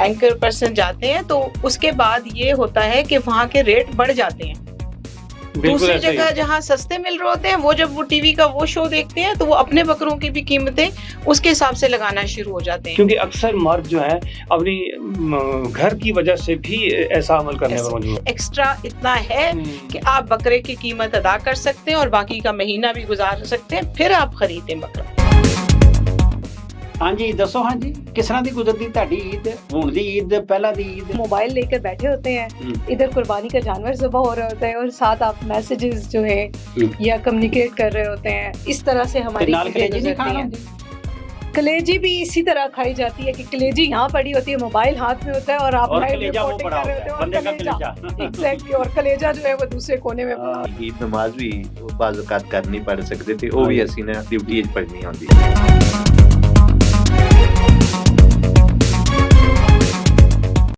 Anchor person جاتے ہیں تو اس کے بعد یہ ہوتا ہے کہ وہاں کے ریٹ بڑھ جاتے ہیں. دوسری جگہ جہاں سستے مل رہے ہوتے ہیں وہ جب وہ ٹی وی کا وہ شو دیکھتے ہیں تو وہ اپنے بکروں کی بھی قیمتیں اس کے حساب سے لگانا شروع ہو جاتے ہیں. کیونکہ اکثر مرد جو ہے اپنی گھر کی وجہ سے بھی ایسا عمل کرنے پر مجبور. ایکسٹرا اتنا ہے کہ آپ بکرے کی قیمت ادا کر سکتے ہیں اور باقی کا مہینہ بھی گزار سکتے ہیں, پھر آپ خریدیں بکرا. ہاں جی دسو. ہاں جی کس طرح دی گزرتی تہاڈی عید؟ ہن دی عید پہلا دی عید؟ موبائل لے کر بیٹھے ہوتے ہیں, ادھر قربانی کا جانور ذبح ہو رہا ہوتا ہے اور ساتھ آپ میسیجز جو ہے یا کمیونیکیٹ کر رہے ہوتے ہیں. اس طرح سے ہماری گزرتی ہیں. کلیجی بھی اسی طرح کھائی جاتی ہے کہ کلیجی یہاں پڑی ہوتی ہے, موبائل ہاتھ میں ہوتا ہے اور آپ رپورٹنگ کر رہے ہوتے ہیں ایگزیکٹلی, اور کلیجا جو ہے وہ دوسرے کونے میں. عید نماز بھی بعض اوقات کرنی پڑ سکتی تھی, وہ بھی اسی نے ڈیوٹی پڑھنی ہوتی.